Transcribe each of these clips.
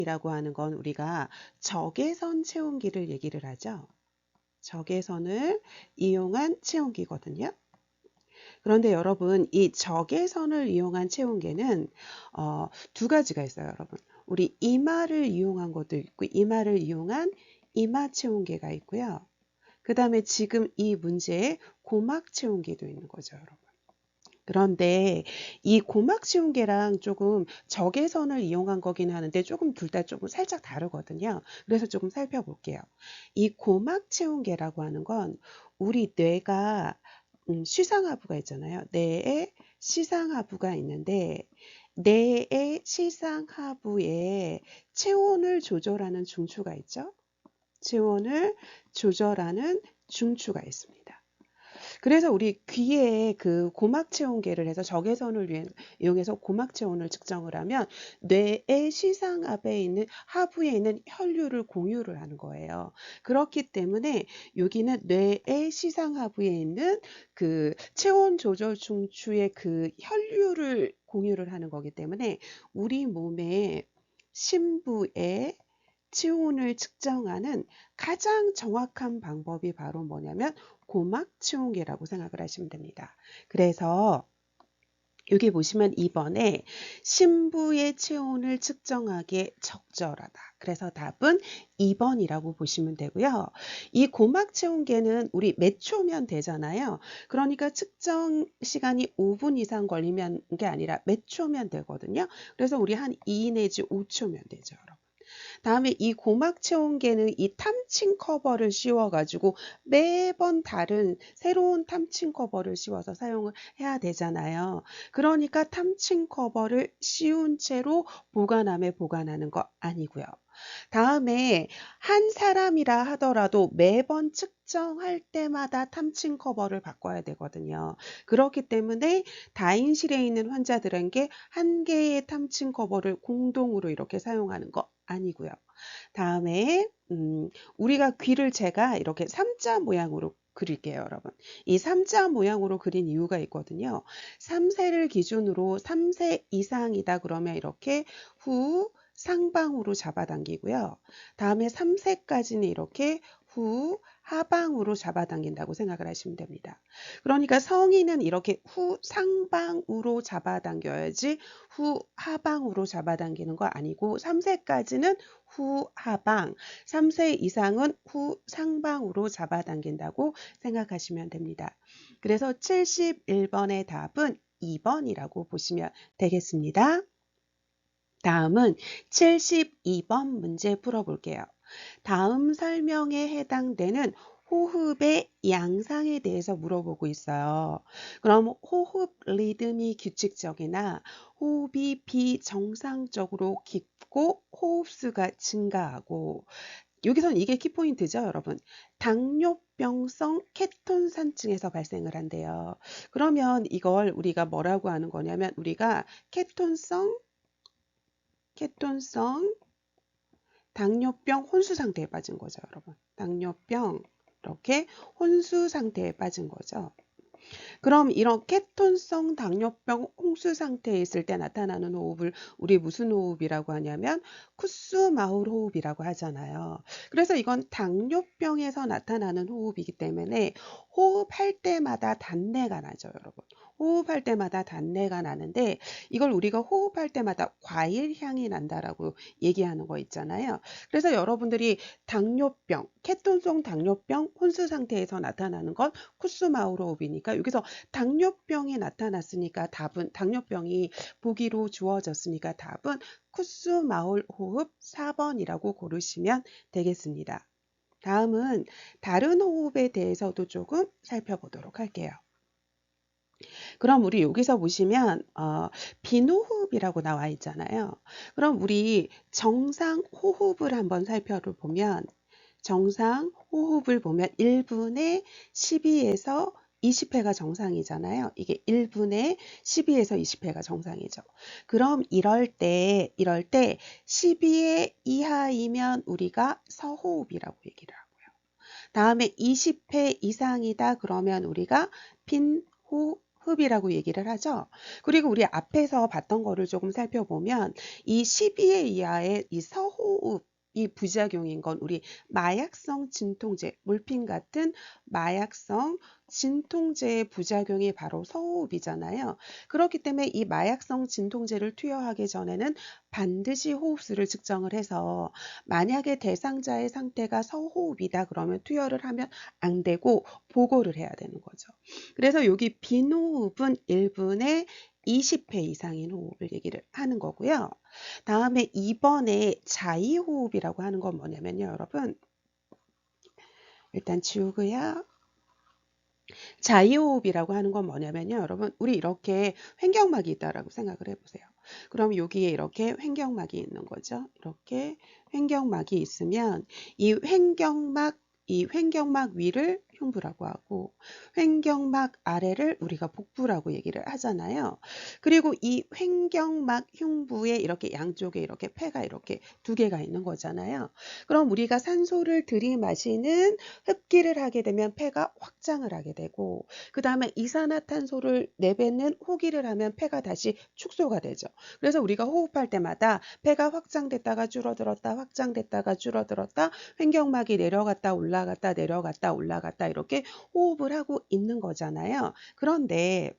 이라고 하는 건 우리가 적외선 체온기를 얘기를 하죠. 적외선을 이용한 체온기거든요. 그런데 여러분, 이 적외선을 이용한 체온계는 두 가지가 있어요, 여러분. 우리 이마를 이용한 것도 있고, 이마를 이용한 이마 체온계가 있고요. 그 다음에 지금 이 문제에 고막 체온계도 있는 거죠, 여러분. 그런데 이 고막 체온계랑 조금 적외선을 이용한 거긴 하는데 조금 둘 다 조금 살짝 다르거든요. 그래서 조금 살펴볼게요. 이 고막 체온계라고 하는 건 우리 뇌가 시상하부가 있잖아요. 뇌에 시상하부가 있는데 뇌의 시상하부에 체온을 조절하는 중추가 있죠. 체온을 조절하는 중추가 있습니다. 그래서 우리 귀에 그 고막 체온계를 해서 적외선을 이용해서 고막 체온을 측정을 하면 뇌의 시상하부에 있는 혈류를 공유를 하는 거예요. 그렇기 때문에 여기는 뇌의 시상하부에 있는 그 체온 조절 중추의 그 혈류를 공유를 하는 거기 때문에 우리 몸의 심부의 체온을 측정하는 가장 정확한 방법이 바로 뭐냐면 고막 체온계라고 생각을 하시면 됩니다. 그래서 여기 보시면 2번에 심부의 체온을 측정하기에 적절하다. 그래서 답은 2번이라고 보시면 되고요. 이 고막 체온계는 우리 몇 초면 되잖아요. 그러니까 측정 시간이 5분 이상 걸리면 게 아니라 몇 초면 되거든요. 그래서 우리 한 2 내지 5초면 되죠, 여러분. 다음에 이 고막 체온계는 이 탐침 커버를 씌워가지고 매번 다른 새로운 탐침 커버를 씌워서 사용을 해야 되잖아요. 그러니까 탐침 커버를 씌운 채로 보관하는 거 아니고요. 다음에 한 사람이라 하더라도 매번 측정할 때마다 탐침 커버를 바꿔야 되거든요. 그렇기 때문에 다인실에 있는 환자들에게 한 개의 탐침 커버를 공동으로 이렇게 사용하는 거 아니고요. 다음에 우리가 귀를 제가 이렇게 3자 모양으로 그릴게요, 여러분. 이 3자 모양으로 그린 이유가 있거든요. 3세를 기준으로 3세 이상이다 그러면 이렇게 후 상방으로 잡아당기고요. 다음에 3세까지는 이렇게 후 하방으로 잡아당긴다고 생각을 하시면 됩니다. 그러니까 성인은 이렇게 후 상방으로 잡아당겨야지 후 하방으로 잡아당기는 거 아니고 3세까지는 후 하방, 3세 이상은 후 상방으로 잡아당긴다고 생각하시면 됩니다. 그래서 71번의 답은 2번이라고 보시면 되겠습니다. 다음은 72번 문제 풀어볼게요. 다음 설명에 해당되는 호흡의 양상에 대해서 물어보고 있어요. 그럼 호흡 리듬이 규칙적이나 호흡이 비정상적으로 깊고 호흡수가 증가하고 여기서는 이게 키포인트죠, 여러분. 당뇨병성 케톤산증에서 발생을 한대요. 그러면 이걸 우리가 뭐라고 하는 거냐면 우리가 케톤성 당뇨병 혼수 상태에 빠진 거죠, 여러분. 당뇨병 이렇게 혼수 상태에 빠진 거죠. 그럼 이런 케톤성 당뇨병 홍수 상태에 있을 때 나타나는 호흡을 우리 무슨 호흡이라고 하냐면 쿠스마울 호흡이라고 하잖아요. 그래서 이건 당뇨병에서 나타나는 호흡이기 때문에 호흡할 때마다 단내가 나죠, 여러분. 호흡할 때마다 단내가 나는데 이걸 우리가 호흡할 때마다 과일 향이 난다라고 얘기하는 거 있잖아요. 그래서 여러분들이 당뇨병, 케톤성 당뇨병 혼수 상태에서 나타나는 건 쿠스마울 호흡이니까 여기서 당뇨병이 나타났으니까 답은 당뇨병이 보기로 주어졌으니까 답은 쿠스마울 호흡 4번이라고 고르시면 되겠습니다. 다음은 다른 호흡에 대해서도 조금 살펴보도록 할게요. 그럼 우리 여기서 보시면 비호흡이라고 나와 있잖아요. 그럼 우리 정상 호흡을 한번 살펴보면 정상 호흡을 보면 1분에 12에서 20회가 정상이잖아요. 이게 1분에 12에서 20회가 정상이죠. 그럼 이럴 때 12회 이하이면 우리가 서호흡이라고 얘기를 하고요. 다음에 20회 이상이다 그러면 우리가 빈호흡 흡이라고 얘기를 하죠. 그리고 우리 앞에서 봤던 거를 조금 살펴보면 이 12회 이하의 이 서호흡 이 부작용인 건 우리 마약성 진통제, 물핀 같은 마약성 진통제의 부작용이 바로 서호흡이잖아요. 그렇기 때문에 이 마약성 진통제를 투여하기 전에는 반드시 호흡수를 측정을 해서 만약에 대상자의 상태가 서호흡이다 그러면 투여를 하면 안 되고 보고를 해야 되는 거죠. 그래서 여기 빈호흡은 1분에 20회 이상인 호흡을 얘기를 하는 거고요. 다음에 2번에 자의호흡이라고 하는 건 뭐냐면요, 여러분. 일단 지우고요. 자의호흡이라고 하는 건 뭐냐면요, 여러분. 우리 이렇게 횡격막이 있다라고 생각을 해보세요. 그럼 여기에 이렇게 횡격막이 있는 거죠. 이렇게 횡격막이 있으면 이 횡격막 위를 흉부라고 하고 횡격막 아래를 우리가 복부라고 얘기를 하잖아요. 그리고 이 횡격막 흉부에 이렇게 양쪽에 이렇게 폐가 이렇게 두 개가 있는 거잖아요. 그럼 우리가 산소를 들이마시는 흡기를 하게 되면 폐가 확장을 하게 되고 그 다음에 이산화탄소를 내뱉는 호기를 하면 폐가 다시 축소가 되죠. 그래서 우리가 호흡할 때마다 폐가 확장됐다가 줄어들었다 확장됐다가 줄어들었다 횡격막이 내려갔다 올라갔다 내려갔다 올라갔다 이렇게 호흡을 하고 있는 거잖아요. 그런데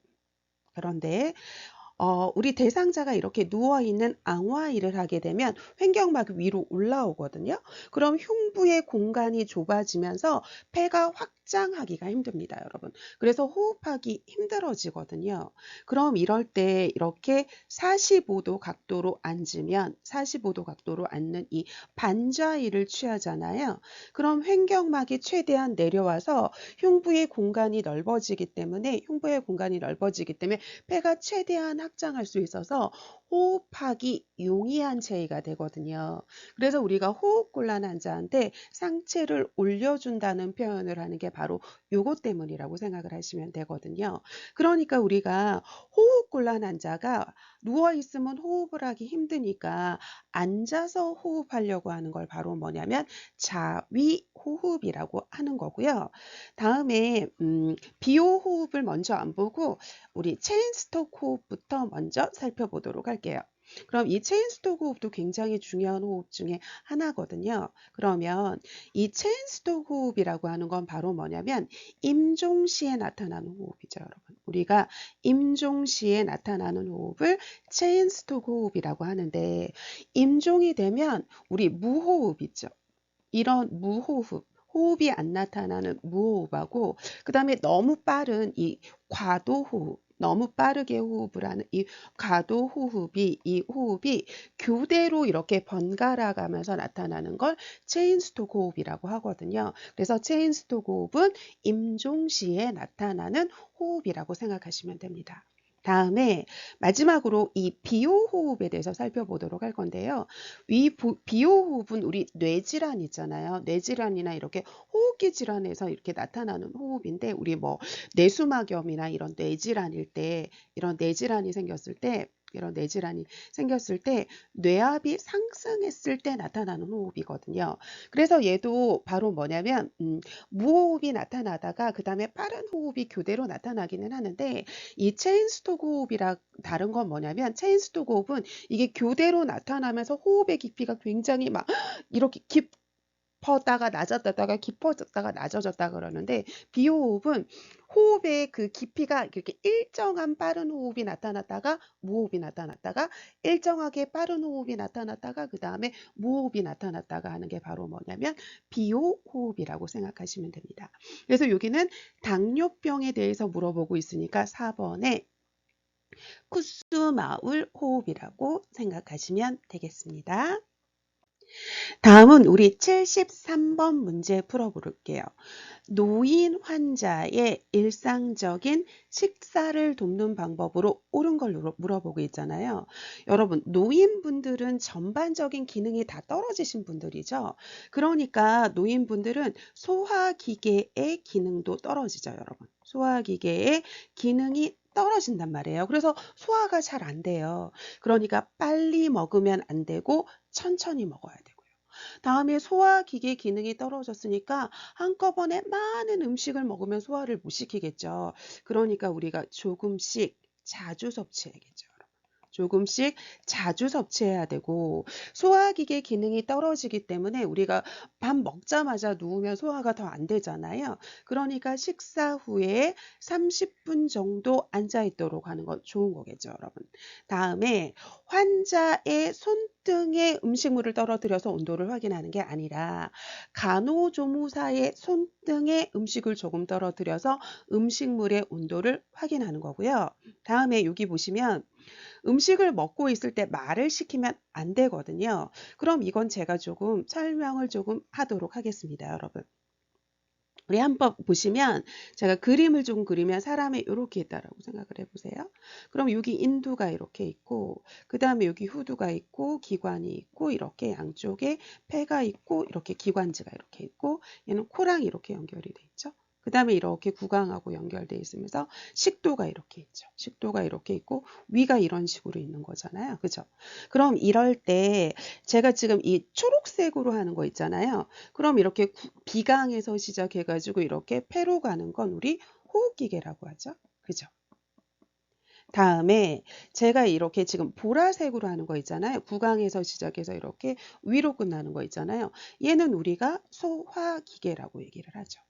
우리 대상자가 이렇게 누워있는 앙화일을 하게 되면 횡격막 위로 올라오거든요. 그럼 흉부의 공간이 좁아지면서 폐가 확장하기가 힘듭니다, 여러분. 그래서 호흡하기 힘들어지거든요. 그럼 이럴 때 이렇게 45도 각도로 앉으면 45도 각도로 앉는 이 반좌일을 취하잖아요. 그럼 횡격막이 최대한 내려와서 흉부의 공간이 넓어지기 때문에 폐가 최대한 확장할 수 있어서 호흡하기 용이한 체위가 되거든요. 그래서 우리가 호흡곤란 환자한테 상체를 올려준다는 표현을 하는 게 바로 요것 때문이라고 생각을 하시면 되거든요. 그러니까 우리가 호흡곤란 환자가 누워있으면 호흡을 하기 힘드니까 앉아서 호흡하려고 하는 걸 바로 뭐냐면 자위호흡이라고 하는 거고요. 다음에 비호흡을 먼저 안 보고 우리 체인스톡 호흡부터 먼저 살펴보도록 할게요. 그럼 이 체인스톡 호흡도 굉장히 중요한 호흡 중에 하나거든요. 그러면 이 체인스톡 호흡이라고 하는 건 바로 뭐냐면 임종시에 나타나는 호흡이죠, 여러분. 우리가 임종시에 나타나는 호흡을 체인스톡 호흡이라고 하는데 임종이 되면 우리 무호흡 있죠. 이런 무호흡, 호흡이 안 나타나는 무호흡하고 그 다음에 너무 빠른 이 과도호흡, 너무 빠르게 호흡을 하는 이 과도호흡이 이 호흡이 교대로 이렇게 번갈아 가면서 나타나는 걸 체인스톡 호흡이라고 하거든요. 그래서 체인스톡 호흡은 임종시에 나타나는 호흡이라고 생각하시면 됩니다. 다음에 마지막으로 이 비호흡에 대해서 살펴보도록 할 건데요. 비호흡은 우리 뇌질환 있잖아요. 뇌질환이나 이렇게 호흡기 질환에서 이렇게 나타나는 호흡인데 우리 뭐 뇌수막염이나 이런 뇌질환이 생겼을 때 뇌압이 상승했을 때 나타나는 호흡이거든요. 그래서 얘도 바로 뭐냐면 무호흡이 나타나다가 그 다음에 빠른 호흡이 교대로 나타나기는 하는데 이 체인스톡 호흡이랑 다른 건 뭐냐면 체인스톡 호흡은 이게 교대로 나타나면서 호흡의 깊이가 굉장히 막 이렇게 깊어다가 낮아졌다가 깊어졌다가 낮아졌다 그러는데 비호흡은 호흡의 그 깊이가 이렇게 일정한 빠른 호흡이 나타났다가 무호흡이 나타났다가 일정하게 빠른 호흡이 나타났다가 그 다음에 무호흡이 나타났다가 하는 게 바로 뭐냐면 비호흡이라고 생각하시면 됩니다. 그래서 여기는 당뇨병에 대해서 물어보고 있으니까 4번에 쿠스마울 호흡이라고 생각하시면 되겠습니다. 다음은 우리 73번 문제 풀어볼게요. 노인 환자의 일상적인 식사를 돕는 방법으로 옳은 걸 물어보고 있잖아요. 여러분, 노인분들은 전반적인 기능이 다 떨어지신 분들이죠. 그러니까 노인분들은 소화기계의 기능도 떨어지죠, 여러분. 소화기계의 기능이 떨어진단 말이에요. 그래서 소화가 잘 안 돼요. 그러니까 빨리 먹으면 안 되고 천천히 먹어야 되고요. 다음에 소화기계 기능이 떨어졌으니까 한꺼번에 많은 음식을 먹으면 소화를 못 시키겠죠. 그러니까 우리가 조금씩 자주 섭취해야겠죠. 조금씩 자주 섭취해야 되고 소화기계 기능이 떨어지기 때문에 우리가 밥 먹자마자 누우면 소화가 더 안 되잖아요. 그러니까 식사 후에 30분 정도 앉아 있도록 하는 건 좋은 거겠죠, 여러분. 다음에 환자의 손등에 음식물을 떨어뜨려서 온도를 확인하는 게 아니라 간호조무사의 손등에 음식을 조금 떨어뜨려서 음식물의 온도를 확인하는 거고요. 다음에 여기 보시면 음식을 먹고 있을 때 말을 시키면 안 되거든요. 그럼 이건 제가 조금 설명을 조금 하도록 하겠습니다, 여러분. 우리 한번 보시면 제가 그림을 좀 그리면 사람이 이렇게 있다라고 생각을 해보세요. 그럼 여기 인두가 이렇게 있고 그 다음에 여기 후두가 있고 기관이 있고 이렇게 양쪽에 폐가 있고 이렇게 기관지가 이렇게 있고 얘는 코랑 이렇게 연결이 돼 있죠. 그 다음에 이렇게 구강하고 연결되어 있으면서 식도가 이렇게 있죠. 식도가 이렇게 있고 위가 이런 식으로 있는 거잖아요. 그죠? 그럼 이럴 때 제가 지금 이 초록색으로 하는 거 있잖아요. 그럼 이렇게 비강에서 시작해가지고 이렇게 폐로 가는 건 우리 호흡기계라고 하죠. 그죠? 다음에 제가 이렇게 지금 보라색으로 하는 거 있잖아요. 구강에서 시작해서 이렇게 위로 끝나는 거 있잖아요. 얘는 우리가 소화기계라고 얘기를 하죠.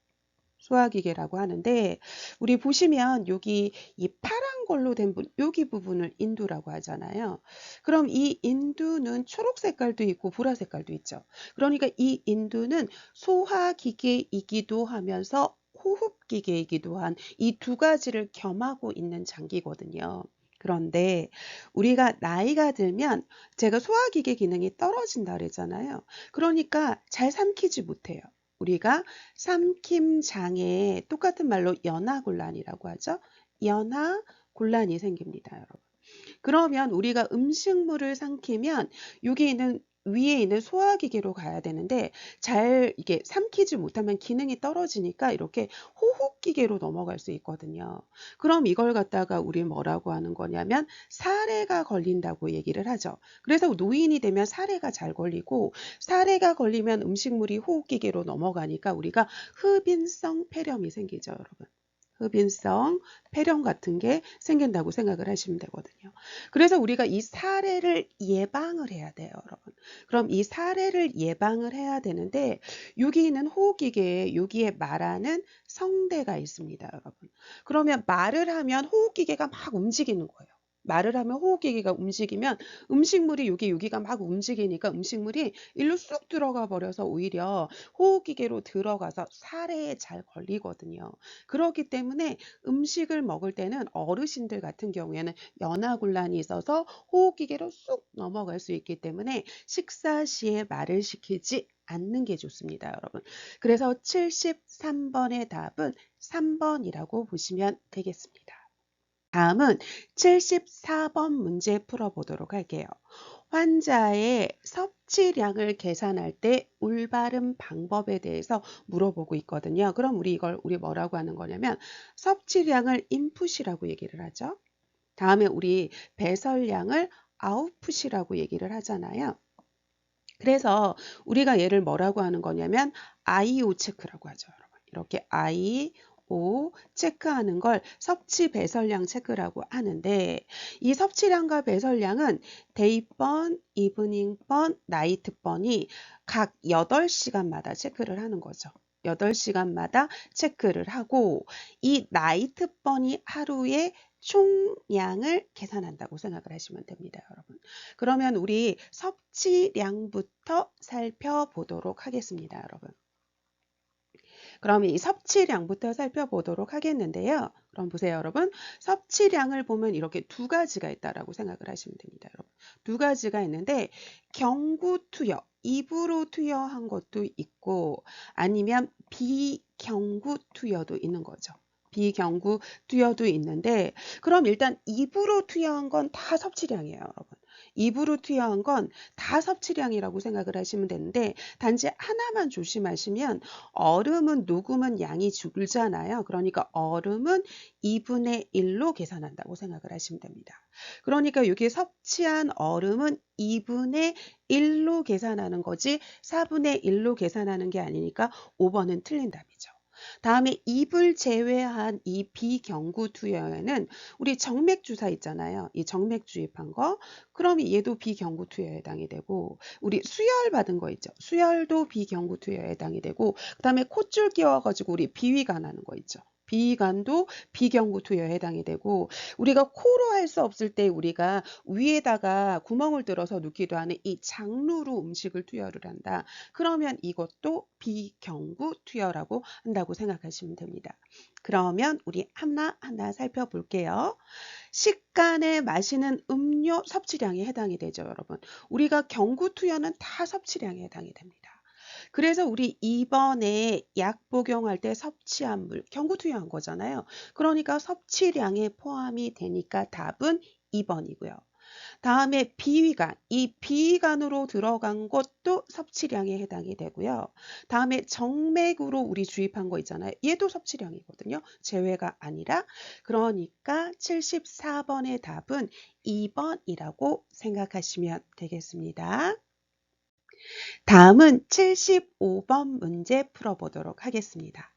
소화기계라고 하는데 우리 보시면 여기 이 파란 걸로 된 여기 부분을 인두라고 하잖아요. 그럼 이 인두는 초록 색깔도 있고 보라 색깔도 있죠. 그러니까 이 인두는 소화기계이기도 하면서 호흡기계이기도 한 이 두 가지를 겸하고 있는 장기거든요. 그런데 우리가 나이가 들면 제가 소화기계 기능이 떨어진다 그랬잖아요. 그러니까 잘 삼키지 못해요. 우리가 삼킴 장애에 똑같은 말로 연하곤란이라고 하죠. 연하곤란이 생깁니다, 여러분. 그러면 우리가 음식물을 삼키면 여기 있는 위에 있는 소화기계로 가야 되는데 잘 이게 삼키지 못하면 기능이 떨어지니까 이렇게 호흡기계로 넘어갈 수 있거든요. 그럼 이걸 갖다가 우리 뭐라고 하는 거냐면 사례가 걸린다고 얘기를 하죠. 그래서 노인이 되면 사례가 잘 걸리고 사례가 걸리면 음식물이 호흡기계로 넘어가니까 우리가 흡인성 폐렴이 생기죠, 여러분. 흡인성 폐렴 같은 게 생긴다고 생각을 하시면 되거든요. 그래서 우리가 이 사례를 예방을 해야 돼요, 여러분. 그럼 이 사례를 예방을 해야 되는데 여기 있는 호흡기계에 여기에 말하는 성대가 있습니다, 여러분. 그러면 말을 하면 호흡기계가 막 움직이는 거예요. 말을 하면 호흡기계가 움직이면 음식물이 여기가 막 움직이니까 음식물이 일로 쑥 들어가 버려서 오히려 호흡기계로 들어가서 사례에 잘 걸리거든요. 그렇기 때문에 음식을 먹을 때는 어르신들 같은 경우에는 연하곤란이 있어서 호흡기계로 쑥 넘어갈 수 있기 때문에 식사 시에 말을 시키지 않는 게 좋습니다, 여러분. 그래서 73번의 답은 3번이라고 보시면 되겠습니다. 다음은 74번 문제 풀어보도록 할게요. 환자의 섭취량을 계산할 때 올바른 방법에 대해서 물어보고 있거든요. 그럼 우리 뭐라고 하는 거냐면 섭취량을 인풋이라고 얘기를 하죠. 다음에 우리 배설량을 아웃풋이라고 얘기를 하잖아요. 그래서 우리가 얘를 뭐라고 하는 거냐면 IO 체크라고 하죠, 여러분. 이렇게 IO 체크하는 걸 섭취 배설량 체크라고 하는데 이 섭취량과 배설량은 데이번, 이브닝번, 나이트번이 각 8시간마다 체크를 하는 거죠. 8시간마다 체크를 하고 이 나이트번이 하루에 총량을 계산한다고 생각을 하시면 됩니다, 여러분. 그러면 우리 섭취량부터 살펴보도록 하겠습니다, 여러분. 그럼 이 섭취량부터 살펴보도록 하겠는데요. 그럼 보세요, 여러분. 섭취량을 보면 이렇게 두 가지가 있다라고 생각을 하시면 됩니다, 여러분. 두 가지가 있는데 경구 투여, 입으로 투여한 것도 있고 아니면 비경구 투여도 있는 거죠. 비경구 투여도 있는데 그럼 일단 입으로 투여한 건 다 섭취량이에요, 여러분. 입으로 투여한 건 다 섭취량이라고 생각을 하시면 되는데 단지 하나만 조심하시면 얼음은 녹으면 양이 줄잖아요. 그러니까 얼음은 2분의 1로 계산한다고 생각을 하시면 됩니다. 그러니까 여기 섭취한 얼음은 2분의 1로 계산하는 거지 4분의 1로 계산하는 게 아니니까 5번은 틀린 답이죠. 다음에 입을 제외한 이 비경구 투여에는 우리 정맥 주사 있잖아요. 이 정맥 주입한 거. 그럼 얘도 비경구 투여에 해당이 되고 우리 수혈 받은 거 있죠. 수혈도 비경구 투여에 해당이 되고 그다음에 콧줄 끼워가지고 우리 비위간 하는 거 있죠. 비위간도 비경구 투여에 해당이 되고 우리가 코로 할 수 없을 때 우리가 위에다가 구멍을 뚫어서 넣기도 하는 이 장루로 음식을 투여를 한다. 그러면 이것도 비경구 투여라고 한다고 생각하시면 됩니다. 그러면 우리 하나하나 살펴볼게요. 식간에 마시는 음료 섭취량에 해당이 되죠, 여러분. 우리가 경구 투여는 다 섭취량에 해당이 됩니다. 그래서 우리 이번에 약 복용할 때 섭취한 물, 경구 투여한 거잖아요. 그러니까 섭취량에 포함이 되니까 답은 2번이고요. 다음에 비위간, 이 비위간으로 들어간 것도 섭취량에 해당이 되고요. 다음에 정맥으로 우리 주입한 거 있잖아요. 얘도 섭취량이거든요. 제외가 아니라. 그러니까 74번의 답은 2번이라고 생각하시면 되겠습니다. 다음은 75번 문제 풀어보도록 하겠습니다.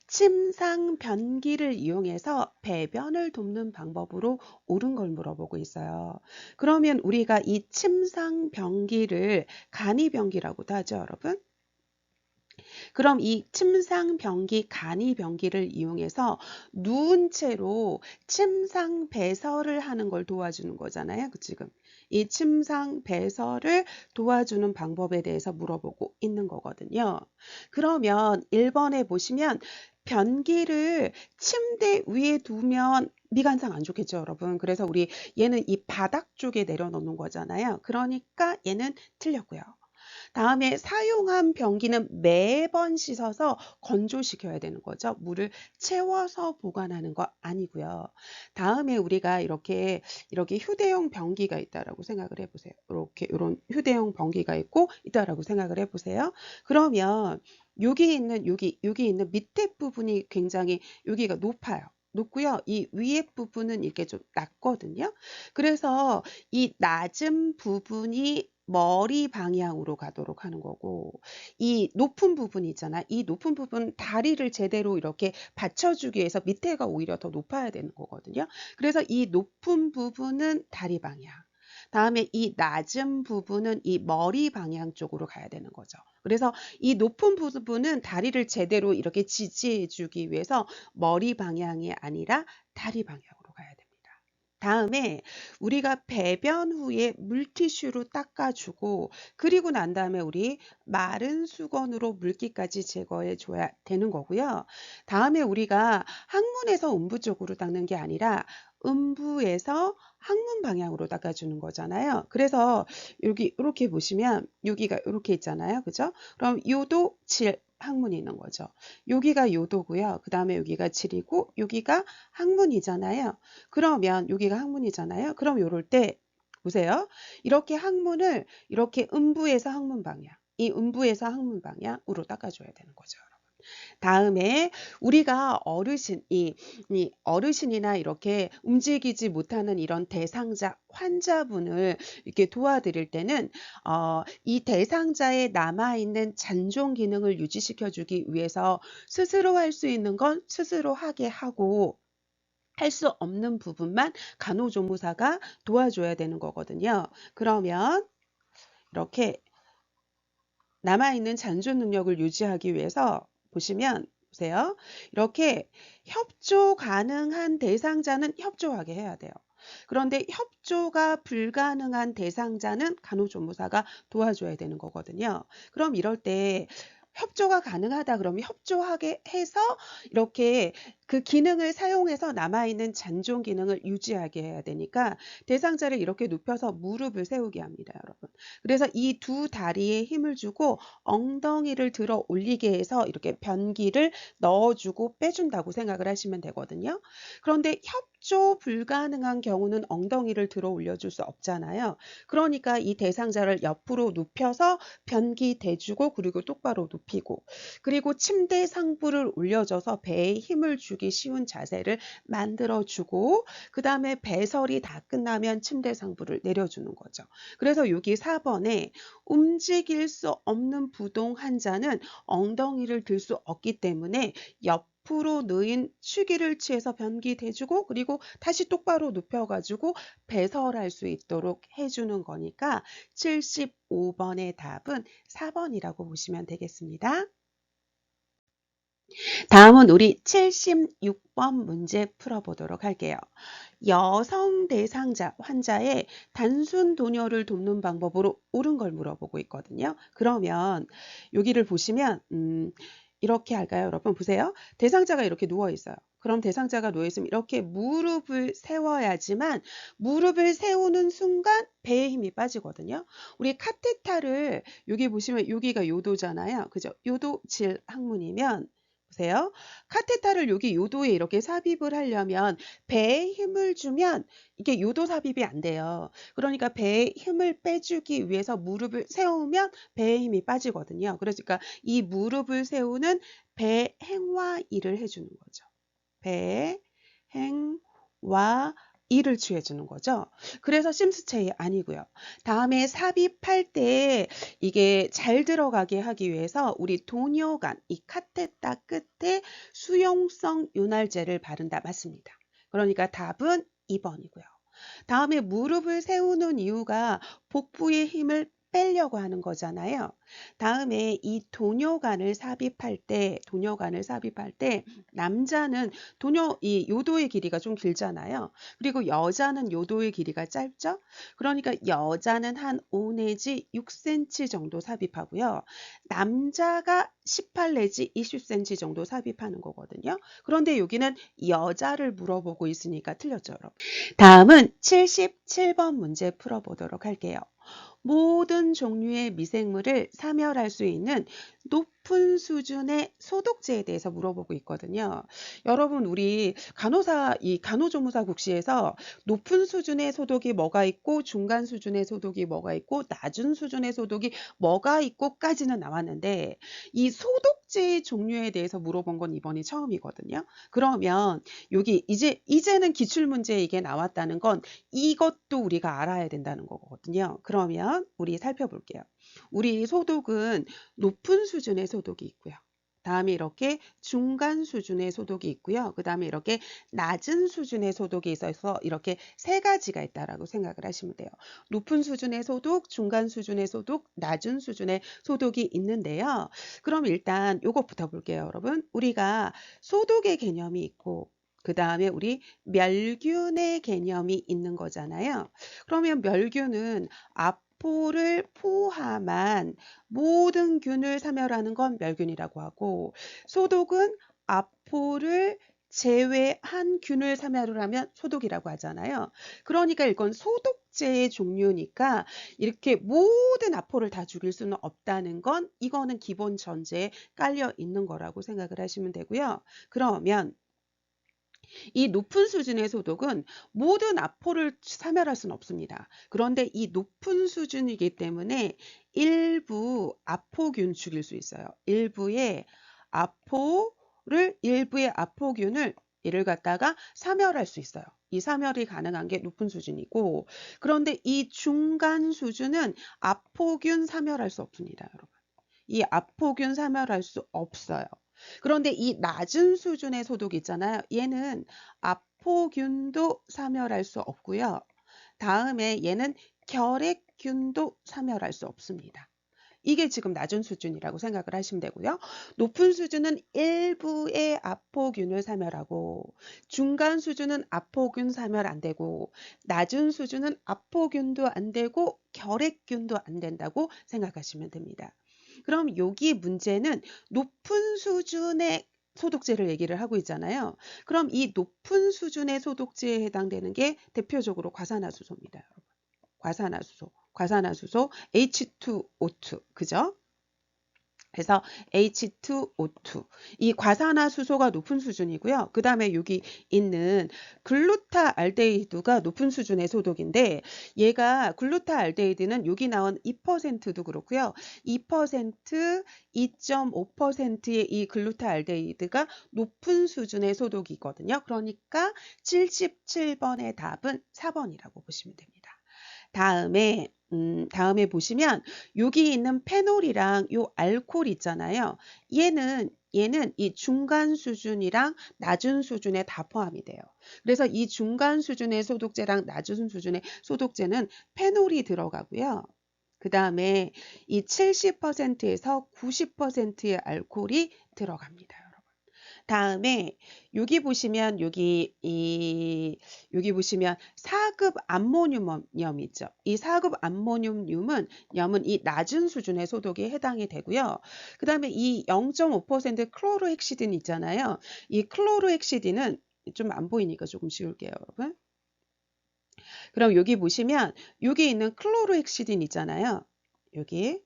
침상 변기를 이용해서 배변을 돕는 방법으로 옳은 걸 물어보고 있어요. 그러면 우리가 이 침상 변기를 간이변기라고도 하죠, 여러분? 그럼 이 침상 변기, 간이 변기를 이용해서 누운 채로 침상 배설을 하는 걸 도와주는 거잖아요. 지금 이 침상 배설을 도와주는 방법에 대해서 물어보고 있는 거거든요. 그러면 1번에 보시면 변기를 침대 위에 두면 미관상 안 좋겠죠, 여러분. 그래서 우리 얘는 이 바닥 쪽에 내려놓는 거잖아요. 그러니까 얘는 틀렸고요. 다음에 사용한 변기는 매번 씻어서 건조시켜야 되는 거죠. 물을 채워서 보관하는 거 아니고요. 다음에 우리가 이렇게 휴대용 변기가 있다라고 생각을 해보세요. 이렇게 이런 휴대용 변기가 있다라고 생각을 해보세요. 그러면 여기 있는 밑에 부분이 굉장히 여기가 높고요. 이 위에 부분은 이렇게 좀 낮거든요. 그래서 이 낮은 부분이 머리 방향으로 가도록 하는 거고 이 높은 부분 있잖아. 이 높은 부분 다리를 제대로 이렇게 받쳐주기 위해서 밑에가 오히려 더 높아야 되는 거거든요. 그래서 이 높은 부분은 다리 방향. 다음에 이 낮은 부분은 이 머리 방향 쪽으로 가야 되는 거죠. 그래서 이 높은 부분은 다리를 제대로 이렇게 지지해 주기 위해서 머리 방향이 아니라 다리 방향으로 가야 됩니다. 다음에 우리가 배변 후에 물티슈로 닦아주고 그리고 난 다음에 우리 마른 수건으로 물기까지 제거해 줘야 되는 거고요. 다음에 우리가 항문에서 음부 쪽으로 닦는 게 아니라 음부에서 항문 방향으로 닦아주는 거잖아요. 그래서 여기 이렇게 보시면 여기가 이렇게 있잖아요. 그죠? 그럼 요도 7 항문이 있는 거죠. 여기가 요도고요. 그 다음에 여기가 7이고 여기가 항문이잖아요. 그러면 여기가 항문이잖아요. 그럼 요럴 때 보세요. 이렇게 항문을 이렇게 음부에서 항문 방향, 이 음부에서 항문 방향으로 닦아줘야 되는 거죠. 다음에 우리가 어르신이나 이렇게 움직이지 못하는 이런 대상자 환자분을 이렇게 도와드릴 때는 이 대상자에 남아있는 잔존 기능을 유지시켜 주기 위해서 스스로 할 수 있는 건 스스로 하게 하고 할 수 없는 부분만 간호조무사가 도와줘야 되는 거거든요. 그러면 이렇게 남아있는 잔존 능력을 유지하기 위해서 보세요. 이렇게 협조 가능한 대상자는 협조하게 해야 돼요. 그런데 협조가 불가능한 대상자는 간호조무사가 도와줘야 되는 거거든요. 그럼 이럴 때 협조가 가능하다 그러면 협조하게 해서 이렇게 그 기능을 사용해서 남아있는 잔존 기능을 유지하게 해야 되니까 대상자를 이렇게 눕혀서 무릎을 세우게 합니다, 여러분. 그래서 이 두 다리에 힘을 주고 엉덩이를 들어 올리게 해서 이렇게 변기를 넣어주고 빼준다고 생각을 하시면 되거든요. 그런데 협조 불가능한 경우는 엉덩이를 들어 올려줄 수 없잖아요. 그러니까 이 대상자를 옆으로 눕혀서 변기 대주고 그리고 똑바로 눕히고 그리고 침대 상부를 올려줘서 배에 힘을 주기 쉬운 자세를 만들어주고 그 다음에 배설이 다 끝나면 침대 상부를 내려주는 거죠. 그래서 여기 4번에 움직일 수 없는 부동 환자는 엉덩이를 들 수 없기 때문에 옆으로 놓인 취기를 취해서 변기 대주고 그리고 다시 똑바로 눕혀가지고 배설할 수 있도록 해주는 거니까 75번의 답은 4번이라고 보시면 되겠습니다. 다음은 우리 76번 문제 풀어보도록 할게요. 여성 대상자 환자의 단순 도뇨를 돕는 방법으로 옳은 걸 물어보고 있거든요. 그러면 여기를 보시면 이렇게 할까요? 여러분 보세요. 대상자가 이렇게 누워 있어요. 그럼 대상자가 누워 있으면 이렇게 무릎을 세워야지만 무릎을 세우는 순간 배에 힘이 빠지거든요. 우리 카테타를 여기 보시면 여기가 요도잖아요. 그죠? 요도 질 항문이면 보세요. 카테타를 여기 요도에 이렇게 삽입을 하려면 배에 힘을 주면 이게 요도 삽입이 안 돼요. 그러니까 배에 힘을 빼주기 위해서 무릎을 세우면 배에 힘이 빠지거든요. 그러니까 이 무릎을 세우는 배행와이를 해주는 거죠. 배행와이를 취해주는 거죠. 그래서 심스체이 아니고요. 다음에 삽입할 때 이게 잘 들어가게 하기 위해서 우리 도뇨관, 이 카테타 끝에 수용성 윤활제를 바른다. 맞습니다. 그러니까 답은 2번이고요. 다음에 무릎을 세우는 이유가 복부의 힘을 빼려고 하는 거잖아요. 다음에 이 도뇨관을 삽입할 때 남자는 이 요도의 길이가 좀 길잖아요. 그리고 여자는 요도의 길이가 짧죠. 그러니까 여자는 한 5 내지 6cm 정도 삽입하고요. 남자가 18 내지 20cm 정도 삽입하는 거거든요. 그런데 여기는 여자를 물어보고 있으니까 틀렸죠, 여러분. 다음은 77번 문제 풀어보도록 할게요. 모든 종류의 미생물을 사멸할 수 있는 높은 수준의 소독제에 대해서 물어보고 있거든요. 여러분 우리 이 간호조무사 국시에서 높은 수준의 소독이 뭐가 있고 중간 수준의 소독이 뭐가 있고 낮은 수준의 소독이 뭐가 있고까지는 나왔는데 이 소독제의 종류에 대해서 물어본 건 이번이 처음이거든요. 그러면 여기 이제는 기출문제에 이게 나왔다는 건 이것도 우리가 알아야 된다는 거거든요. 그러면 우리 살펴볼게요. 우리 소독은 높은 수준의 소독이 있고요. 다음에 이렇게 중간 수준의 소독이 있고요. 그 다음에 이렇게 낮은 수준의 소독이 있어서 이렇게 세 가지가 있다라고 생각을 하시면 돼요. 높은 수준의 소독, 중간 수준의 소독, 낮은 수준의 소독이 있는데요. 그럼 일단 요것부터 볼게요, 여러분. 우리가 소독의 개념이 있고 그 다음에 우리 멸균의 개념이 있는 거잖아요. 그러면 멸균은 아포를 포함한 모든 균을 사멸하는 건 멸균이라고 하고 소독은 아포를 제외한 균을 사멸을 하면 소독이라고 하잖아요. 그러니까 이건 소독제의 종류니까 이렇게 모든 아포를 다 죽일 수는 없다는 건 이거는 기본 전제에 깔려 있는 거라고 생각을 하시면 되고요. 그러면 이 높은 수준의 소독은 모든 아포를 사멸할 수는 없습니다. 그런데 이 높은 수준이기 때문에 일부 아포균 죽일 수 있어요. 일부의 아포균을 얘를 갖다가 사멸할 수 있어요. 이 사멸이 가능한 게 높은 수준이고 그런데 이 중간 수준은 아포균 사멸할 수 없습니다, 여러분. 이 아포균 사멸할 수 없어요. 그런데 이 낮은 수준의 소독 있잖아요. 얘는 아포균도 사멸할 수 없고요. 다음에 얘는 결핵균도 사멸할 수 없습니다. 이게 지금 낮은 수준이라고 생각을 하시면 되고요. 높은 수준은 일부의 아포균을 사멸하고 중간 수준은 아포균 사멸 안 되고 낮은 수준은 아포균도 안 되고 결핵균도 안 된다고 생각하시면 됩니다. 그럼 여기 문제는 높은 수준의 소독제를 얘기를 하고 있잖아요. 그럼 이 높은 수준의 소독제에 해당되는 게 대표적으로 과산화수소입니다, 여러분. 과산화수소 H2O2, 그죠? 그래서 H2O2 이 과산화수소가 높은 수준이고요. 그 다음에 여기 있는 글루타알데히드가 높은 수준의 소독인데 얘가 글루타알데히드는 여기 나온 2%도 그렇고요. 2%, 2.5%의 이 글루타알데히드가 높은 수준의 소독이거든요. 그러니까 77번의 답은 4번이라고 보시면 됩니다. 다음에 보시면 여기 있는 페놀이랑 요 알코올 있잖아요. 얘는 이 중간 수준이랑 낮은 수준에 다 포함이 돼요. 그래서 이 중간 수준의 소독제랑 낮은 수준의 소독제는 페놀이 들어가고요. 그 다음에 이 70%에서 90%의 알코올이 들어갑니다. 다음에 여기 보시면 여기 보시면 4급 암모늄염 있죠. 이 4급 암모늄염은 이 낮은 수준의 소독에 해당이 되고요. 그 다음에 이 0.5% 클로로헥시딘 있잖아요. 이 클로로헥시딘은 좀 안 보이니까 조금 지울게요, 여러분. 그럼 여기 보시면 여기 있는 클로로헥시딘 있잖아요. 여기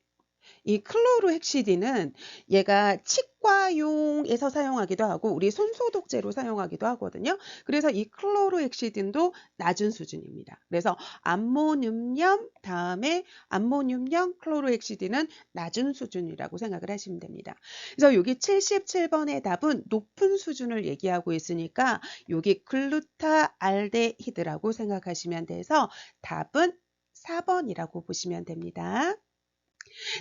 이 클로로헥시딘은 얘가 치과용에서 사용하기도 하고 우리 손소독제로 사용하기도 하거든요. 그래서 이 클로로헥시딘도 낮은 수준입니다. 그래서 암모늄염 다음에 암모늄염 클로로헥시딘은 낮은 수준이라고 생각을 하시면 됩니다. 그래서 여기 77번의 답은 높은 수준을 얘기하고 있으니까 여기 글루타알데히드라고 생각하시면 돼서 답은 4번이라고 보시면 됩니다.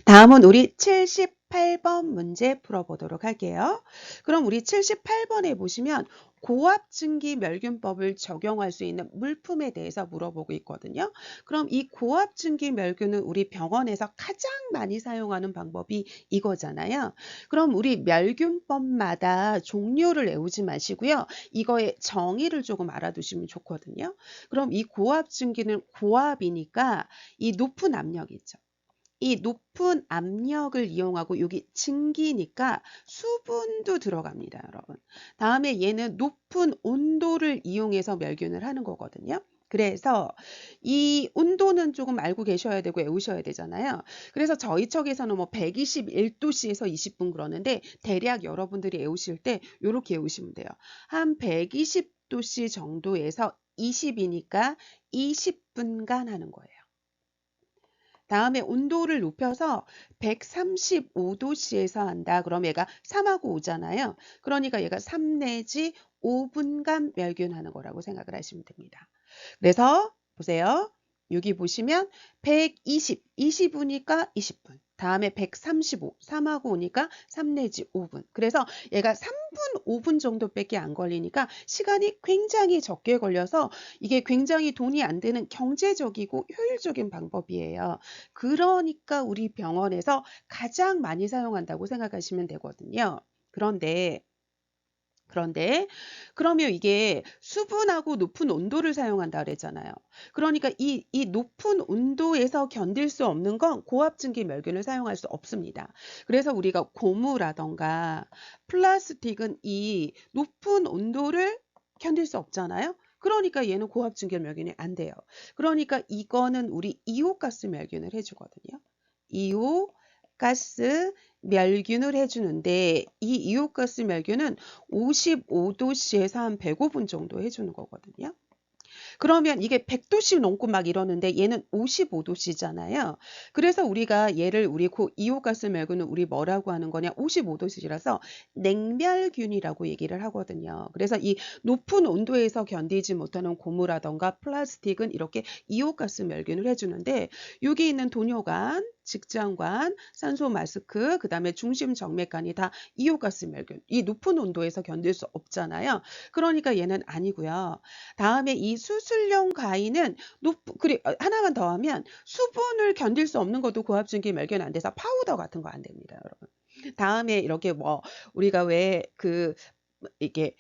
다음은 우리 78번 문제 풀어보도록 할게요. 그럼 우리 78번에 보시면 고압증기멸균법을 적용할 수 있는 물품에 대해서 물어보고 있거든요. 그럼 이 고압증기멸균은 우리 병원에서 가장 많이 사용하는 방법이 이거잖아요. 그럼 우리 멸균법마다 종류를 외우지 마시고요. 이거의 정의를 조금 알아두시면 좋거든요. 그럼 이 고압증기는 고압이니까 이 높은 압력 있죠. 이 높은 압력을 이용하고 여기 증기니까 수분도 들어갑니다, 여러분. 다음에 얘는 높은 온도를 이용해서 멸균을 하는 거거든요. 그래서 이 온도는 조금 알고 계셔야 되고 외우셔야 되잖아요. 그래서 저희 척에서는 뭐 121도씨에서 20분 그러는데 대략 여러분들이 외우실 때 이렇게 외우시면 돼요. 한 120도씨 정도에서 20이니까 20분간 하는 거예요. 다음에 온도를 높여서 135도씨에서 한다. 그럼 얘가 3하고 5잖아요. 그러니까 얘가 3 내지 5분간 멸균하는 거라고 생각을 하시면 됩니다. 그래서 보세요. 여기 보시면 120, 20이니까 20분. 다음에 135, 3하고 오니까 3 내지 5분. 그래서 얘가 3분, 5분 정도밖에 안 걸리니까 시간이 굉장히 적게 걸려서 이게 굉장히 돈이 안 드는 경제적이고 효율적인 방법이에요. 그러니까 우리 병원에서 가장 많이 사용한다고 생각하시면 되거든요. 그런데 그러면 이게 수분하고 높은 온도를 사용한다 그랬잖아요. 그러니까 이 높은 온도에서 견딜 수 없는 건 고압증기 멸균을 사용할 수 없습니다. 그래서 우리가 고무라던가 플라스틱은 이 높은 온도를 견딜 수 없잖아요. 그러니까 얘는 고압증기 멸균이 안 돼요. 그러니까 이거는 우리 이오가스 멸균을 해주거든요. 이오가스 멸균을 해주는데 이 이오가스 멸균은 55도씨에서 한 105분 정도 해주는 거거든요. 그러면 이게 100도씨 넘고 막 이러는데 얘는 55도씨잖아요. 그래서 우리가 얘를 우리 이오가스 멸균은 우리 뭐라고 하는 거냐 55도씨라서 냉멸균이라고 얘기를 하거든요. 그래서 이 높은 온도에서 견디지 못하는 고무라던가 플라스틱은 이렇게 이오가스 멸균을 해주는데 여기 있는 도뇨관, 직장관, 산소 마스크, 그 다음에 중심 정맥관이 다 이오가스 멸균. 이 높은 온도에서 견딜 수 없잖아요. 그러니까 얘는 아니고요. 다음에 이 수술용 가위는 하나만 더 하면 수분을 견딜 수 없는 것도 고압증기 멸균 안 돼서 파우더 같은 거 안 됩니다, 여러분. 다음에 이렇게 뭐 우리가 왜 이게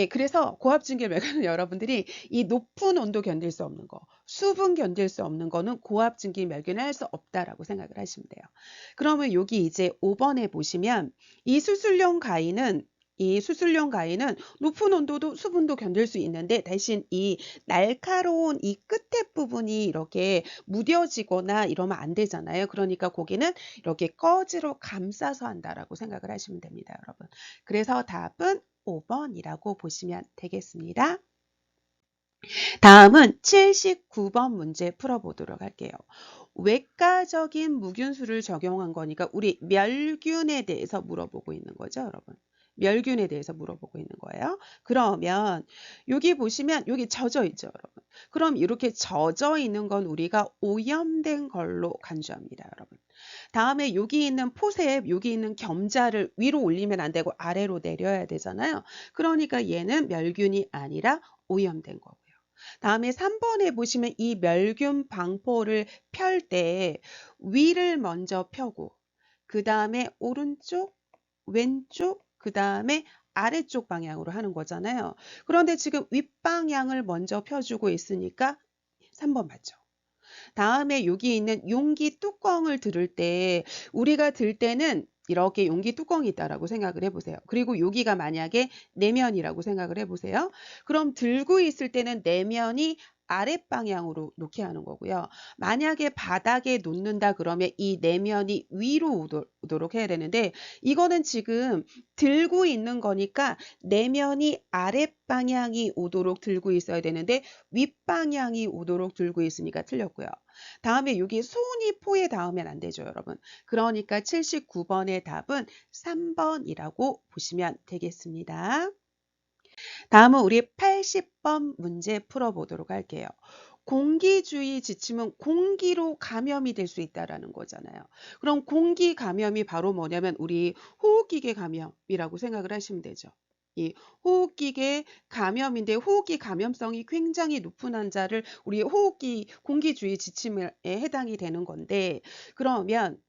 그래서 고압증기 멸균은 여러분들이 이 높은 온도 견딜 수 없는 거, 수분 견딜 수 없는 거는 고압증기 멸균을 할 수 없다라고 생각을 하시면 돼요. 그러면 여기 이제 5번에 보시면 이 수술용 가위는 이 수술용 가위는 높은 온도도 수분도 견딜 수 있는데 대신 이 날카로운 이 끝에 부분이 이렇게 무뎌지거나 이러면 안 되잖아요. 그러니까 고기는 이렇게 꺼지로 감싸서 한다라고 생각을 하시면 됩니다, 여러분. 그래서 답은 5번이라고 보시면 되겠습니다. 다음은 79번 문제 풀어보도록 할게요. 외과적인 무균수를 적용한 거니까 우리 멸균에 대해서 물어보고 있는 거죠, 여러분. 멸균에 대해서 물어보고 있는 거예요. 그러면 여기 보시면 여기 젖어 있죠, 여러분. 그럼 이렇게 젖어 있는 건 우리가 오염된 걸로 간주합니다, 여러분. 다음에 여기 있는 포셉, 여기 있는 겸자를 위로 올리면 안 되고 아래로 내려야 되잖아요. 그러니까 얘는 멸균이 아니라 오염된 거고요. 다음에 3번에 보시면 이 멸균 방포를 펼 때 위를 먼저 펴고 그 다음에 오른쪽, 왼쪽, 그 다음에 아래쪽 방향으로 하는 거잖아요. 그런데 지금 윗방향을 먼저 펴주고 있으니까 3번 맞죠. 다음에 여기 있는 용기 뚜껑을 들을 때 우리가 들 때는 이렇게 용기 뚜껑이 있다라고 생각을 해보세요. 그리고 여기가 만약에 내면이라고 생각을 해보세요. 그럼 들고 있을 때는 내면이 아랫방향으로 놓게 하는 거고요. 만약에 바닥에 놓는다 그러면 이 내면이 위로 오도록 해야 되는데 이거는 지금 들고 있는 거니까 내면이 아랫방향이 오도록 들고 있어야 되는데 윗방향이 오도록 들고 있으니까 틀렸고요. 다음에 여기 손이 포에 닿으면 안 되죠, 여러분. 그러니까 79번의 답은 3번이라고 보시면 되겠습니다. 다음은 우리 80번 문제 풀어보도록 할게요. 공기주의 지침은 공기로 감염이 될 수 있다라는 거잖아요. 그럼 공기 감염이 바로 뭐냐면 우리 호흡기계 감염이라고 생각을 하시면 되죠. 이 호흡기계 감염인데 호흡기 감염성이 굉장히 높은 환자를 우리 공기주의 지침에 해당이 되는 건데 그러면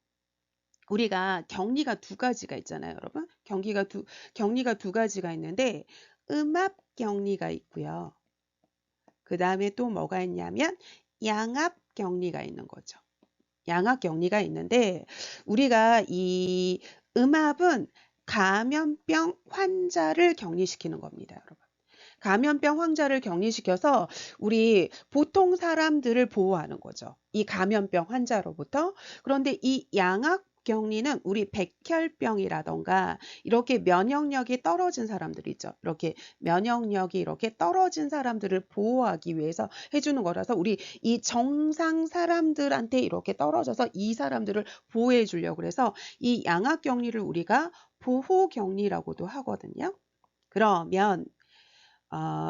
우리가 격리가 두 가지가 있잖아요, 여러분. 격리가 두 가지가 있는데 음압 격리가 있고요. 그 다음에 또 뭐가 있냐면 양압 격리가 있는 거죠. 양압 격리가 있는데 우리가 이 음압은 감염병 환자를 격리시키는 겁니다, 여러분. 감염병 환자를 격리시켜서 우리 보통 사람들을 보호하는 거죠. 이 감염병 환자로부터. 그런데 이 양압 격리는 우리 백혈병이라던가 이렇게 면역력이 떨어진 사람들 있죠. 이렇게 면역력이 이렇게 떨어진 사람들을 보호하기 위해서 해주는 거라서 우리 이 정상 사람들한테 이렇게 떨어져서 이 사람들을 보호해 주려고 해서 이 양압 격리를 우리가 보호 격리라고도 하거든요. 그러면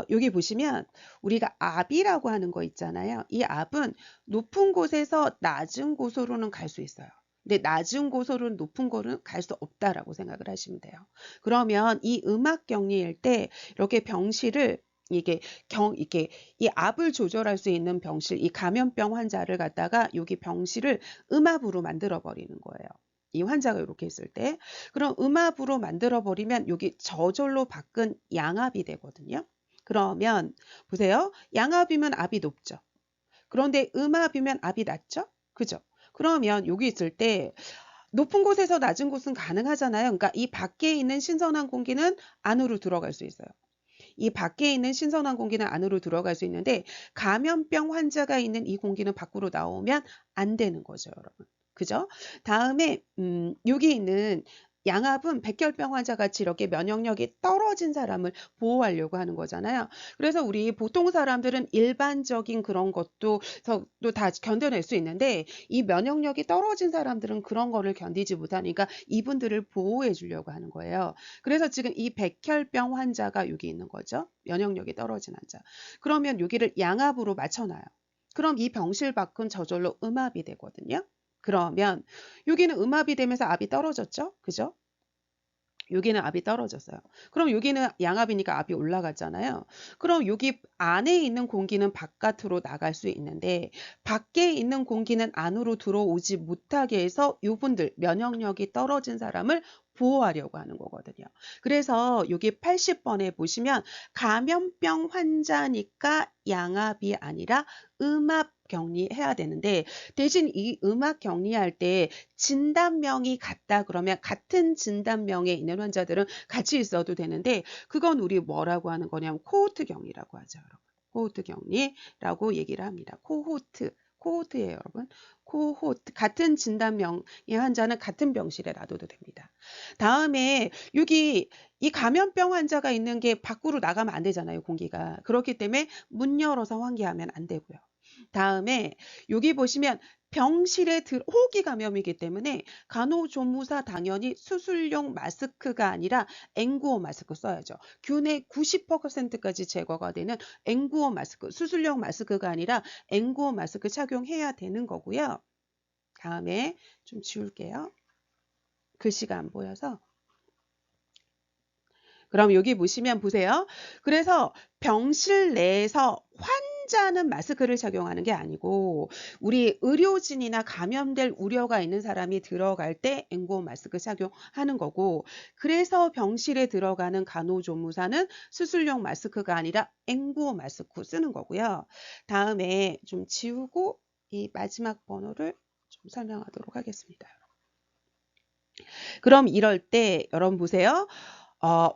여기 보시면 우리가 압이라고 하는 거 있잖아요. 이 압은 높은 곳에서 낮은 곳으로는 갈 수 있어요. 근데 낮은 곳으로는 높은 곳은 갈 수 없다라고 생각을 하시면 돼요. 그러면 이 음압 격리일 때 이렇게 병실을 이게 이 압을 조절할 수 있는 병실, 이 감염병 환자를 갖다가 여기 병실을 음압으로 만들어 버리는 거예요. 이 환자가 이렇게 있을 때 그럼 음압으로 만들어 버리면 여기 저절로 바꾼 양압이 되거든요. 그러면 보세요. 양압이면 압이 높죠. 그런데 음압이면 압이 낮죠? 그죠? 그러면 여기 있을 때 높은 곳에서 낮은 곳은 가능하잖아요. 그러니까 이 밖에 있는 신선한 공기는 안으로 들어갈 수 있어요. 이 밖에 있는 신선한 공기는 안으로 들어갈 수 있는데 감염병 환자가 있는 이 공기는 밖으로 나오면 안 되는 거죠, 여러분. 그죠? 다음에 여기 있는 양압은 백혈병 환자 같이 이렇게 면역력이 떨어진 사람을 보호하려고 하는 거잖아요. 그래서 우리 보통 사람들은 일반적인 그런 것도 또 다 견뎌낼 수 있는데 이 면역력이 떨어진 사람들은 그런 거를 견디지 못하니까 이분들을 보호해 주려고 하는 거예요. 그래서 지금 이 백혈병 환자가 여기 있는 거죠. 면역력이 떨어진 환자. 그러면 여기를 양압으로 맞춰놔요. 그럼 이 병실 밖은 저절로 음압이 되거든요. 그러면 여기는 음압이 되면서 압이 떨어졌죠? 그죠? 여기는 압이 떨어졌어요. 그럼 여기는 양압이니까 압이 올라갔잖아요. 그럼 여기 안에 있는 공기는 바깥으로 나갈 수 있는데 밖에 있는 공기는 안으로 들어오지 못하게 해서 이분들 면역력이 떨어진 사람을 보호하려고 하는 거거든요. 그래서 여기 80번에 보시면 감염병 환자니까 양압이 아니라 음압 격리해야 되는데 대신 이 음압 격리할 때 진단명이 같다 그러면 같은 진단명에 있는 환자들은 같이 있어도 되는데 그건 우리 뭐라고 하는 거냐면 코호트 격리라고 하죠, 여러분. 코호트 격리라고 얘기를 합니다. 코호트예요, 여러분. 코호트. 같은 진단명의 환자는 같은 병실에 놔둬도 됩니다. 다음에 여기 이 감염병 환자가 있는 게 밖으로 나가면 안 되잖아요, 공기가. 그렇기 때문에 문 열어서 환기하면 안 되고요. 다음에 여기 보시면 병실에 호흡기 감염이기 때문에 간호조무사 당연히 수술용 마스크가 아니라 N95 마스크 써야죠. 균의 90%까지 제거가 되는 N95 마스크, 수술용 마스크가 아니라 N95 마스크 착용해야 되는 거고요. 다음에 좀 지울게요. 글씨가 안 보여서. 그럼 여기 보시면 보세요. 그래서 병실 내에서 환자는 마스크를 착용하는 게 아니고 우리 의료진이나 감염될 우려가 있는 사람이 들어갈 때 N95 마스크 착용하는 거고 그래서 병실에 들어가는 간호조무사는 수술용 마스크가 아니라 N95 마스크 쓰는 거고요. 다음에 좀 지우고 이 마지막 번호를 좀 설명하도록 하겠습니다. 그럼 이럴 때 여러분 보세요.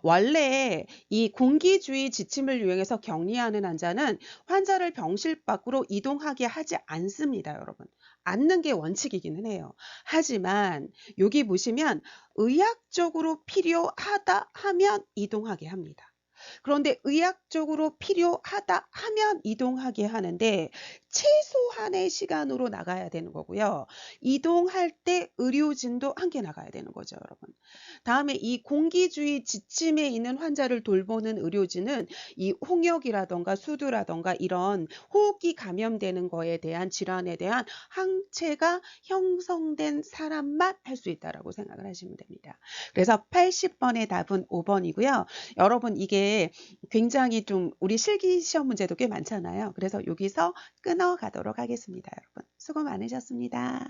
원래 이 공기주의 지침을 유행해서 격리하는 환자는 환자를 병실 밖으로 이동하게 하지 않습니다, 여러분. 않는 게 원칙이기는 해요. 하지만 여기 보시면 의학적으로 필요하다 하면 이동하게 합니다. 그런데 의학적으로 필요하다 하면 이동하게 하는데 최소한의 시간으로 나가야 되는 거고요. 이동할 때 의료진도 함께 나가야 되는 거죠, 여러분. 다음에 이 공기주의 지침에 있는 환자를 돌보는 의료진은 이 홍역이라던가 수두라던가 이런 호흡기 감염되는 거에 대한 질환에 대한 항체가 형성된 사람만 할 수 있다라고 생각을 하시면 됩니다. 그래서 80번의 답은 5번이고요. 여러분 이게 굉장히 좀 우리 실기 시험 문제도 꽤 많잖아요. 그래서 여기서 끊어 가도록 하겠습니다. 여러분 수고 많으셨습니다.